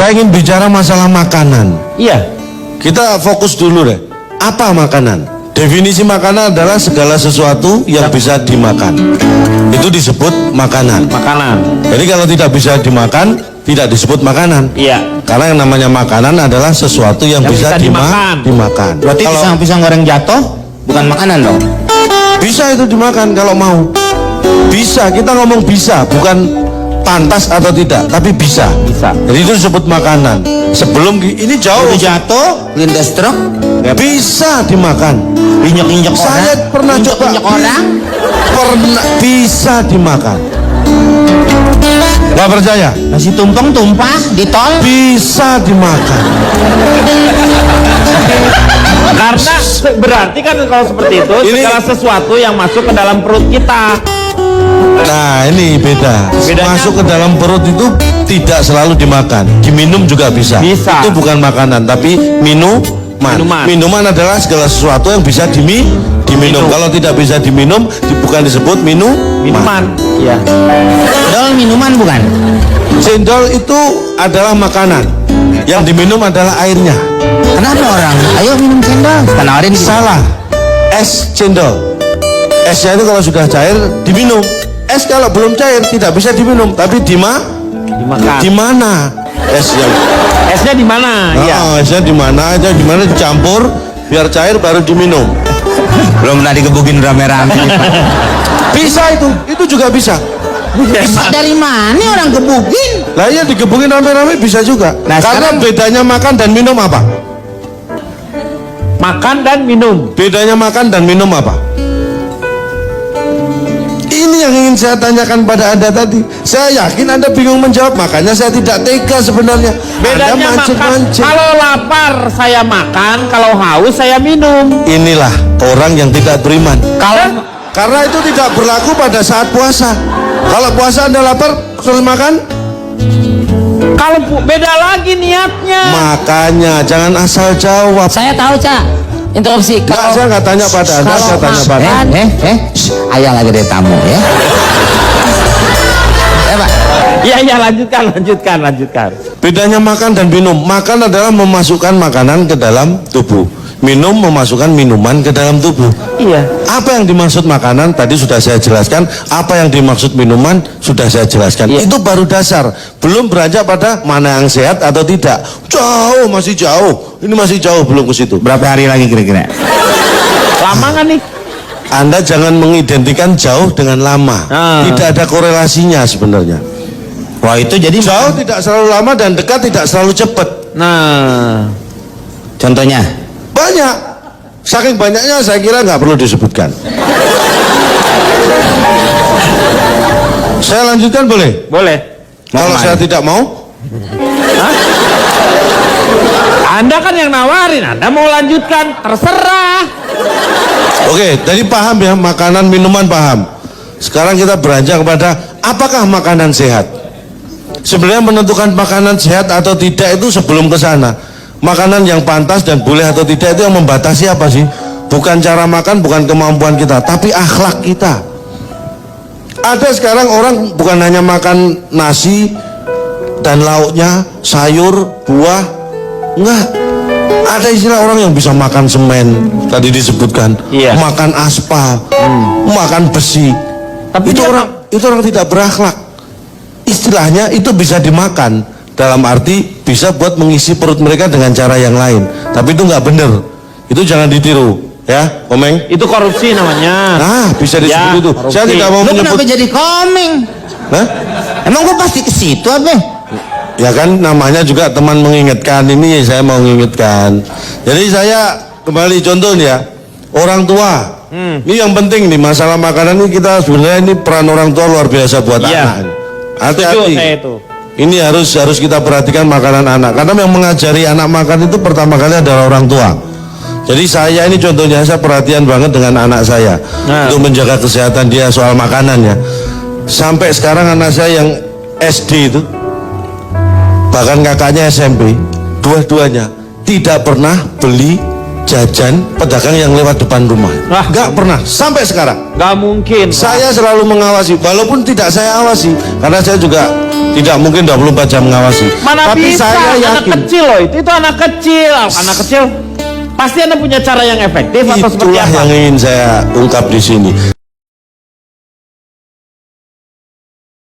Saya ingin bicara masalah makanan. Iya. Kita fokus dulu deh. Apa makanan? Definisi makanan adalah segala sesuatu yang bisa dimakan. Itu disebut makanan. Makanan. Jadi kalau tidak bisa dimakan, tidak disebut makanan. Iya. Karena yang namanya makanan adalah sesuatu yang bisa dimakan. Berarti Kalau pisang goreng jatuh bukan makanan dong? bisa itu dimakan kalau mau. Bisa, kita ngomong bisa, bukan pantas atau tidak, tapi bisa. Bisa. Jadi itu disebut makanan. Sebelum ini jauh. Itu jatuh, lindas truk, Bisa dimakan. injek-injek orang. Saya pernah coba. Injek orang. Pernah bisa dimakan. Gak percaya? Nasi tumpeng tumpah di tol. Bisa dimakan. Karena berarti kan kalau seperti itu segala sesuatu yang masuk ke dalam perut kita. Nah ini beda. Bedanya Masuk ke dalam perut itu tidak selalu dimakan. Diminum juga bisa. Bisa. Itu bukan makanan, tapi minuman. Minuman adalah segala sesuatu yang bisa diminum. Kalau tidak bisa diminum, bukan disebut Minuman. Iya. Dol minuman bukan? Cendol itu adalah makanan. Yang diminum adalah airnya. Kenapa orang? Ayo minum cendol. Tawarin Salah. Es cendol. Esnya itu kalau sudah cair diminum. Es kalau belum cair tidak bisa diminum, tapi Dimakan. di mana? Es yang Esnya di mana? Iya. esnya di mana? Di mana dicampur biar cair baru diminum. Belum pernah digebukin rame-rame. Bisa itu juga bisa. Dari mana orang gebukin? Lah iya digebukin rame-rame bisa juga. Nah, karena sekarang- bedanya makan dan minum apa? Makan dan minum. Bedanya makan dan minum apa? Ini yang ingin saya tanyakan pada Anda tadi. Saya yakin Anda bingung menjawab, makanya saya tidak tega sebenarnya. Bedanya Anda makan. mancing-mancing. Kalau lapar saya makan, kalau haus saya minum. Inilah orang yang tidak beriman. Karena itu tidak berlaku pada saat puasa. Kalau puasa Anda lapar, terus makan? Kalau beda lagi niatnya. Makanya jangan asal jawab. Saya tahu, Cak. Interupsi. Enggak, saya nggak tanya pada Anda, saya tanya pada Anda. Ayah lagi ada tamu ya. Pak. Iya, lanjutkan. Bedanya makan dan minum. Makan adalah memasukkan makanan ke dalam tubuh. Minum memasukkan minuman ke dalam tubuh. Iya. Apa yang dimaksud makanan tadi sudah saya jelaskan. Apa yang dimaksud minuman sudah saya jelaskan. Iya. Itu baru dasar. Belum beranjak pada mana yang sehat atau tidak. Jauh, masih jauh. Ini masih jauh belum ke situ. Berapa hari lagi kira-kira? Lama kan nih? Anda jangan mengidentikan jauh dengan lama. Tidak ada korelasinya sebenarnya. Wah itu jadi Jauh tidak selalu lama dan dekat tidak selalu cepat. Nah, contohnya. Banyak. Saking banyaknya saya kira nggak perlu disebutkan. Saya lanjutkan boleh? boleh. Kalau saya tidak mau? Anda kan yang nawarin, Anda mau lanjutkan, terserah. Oke, jadi paham ya, makanan minuman paham. Sekarang kita beranjak kepada apakah makanan sehat? Sebenarnya menentukan makanan sehat atau tidak itu sebelum ke sana. Makanan yang pantas dan boleh atau tidak itu yang membatasi apa sih? Bukan cara makan, bukan kemampuan kita, tapi akhlak kita. Ada sekarang orang bukan hanya makan nasi dan lauknya, sayur, buah, enggak. Ada istilah orang yang bisa makan semen, tadi disebutkan, Iya. makan aspal, makan besi. Tapi Itu orang tidak berakhlak. Istilahnya itu bisa dimakan. Dalam arti bisa buat mengisi perut mereka dengan cara yang lain. Tapi itu nggak bener. Itu jangan ditiru, ya, Komeng. itu korupsi namanya. Nah, bisa disebut itu. korupsi. Saya tidak mau Lu menyebut. kenapa jadi komeng? Hah? Emang gua pasti ke situ apa? Ya kan namanya juga teman mengingatkan. Ini saya mau mengingatkan. Jadi saya kembali contoh nih ya. Orang tua. Ini yang penting nih masalah makanan ini kita sebenarnya ini peran orang tua luar biasa buat Iya. anak. Setuju Hati-hati. saya itu. Ini harus kita perhatikan makanan anak. Karena yang mengajari anak makan itu pertama kali adalah orang tua. Jadi saya ini contohnya saya perhatian banget dengan anak saya untuk menjaga kesehatan dia soal makanannya. Sampai sekarang anak saya yang SD itu, bahkan kakaknya SMP, dua-duanya tidak pernah beli jajan pedagang yang lewat depan rumah. Wah. Nggak pernah sampai sekarang. Nggak mungkin. Saya selalu mengawasi, walaupun tidak saya awasi, karena saya juga tidak mungkin 24 jam mengawasi. Mana Tapi bisa, saya anak yakin kecil loh itu anak kecil. Anak kecil pasti Anda punya cara yang efektif atau seperti itulah apa? yang ingin saya ungkap di sini.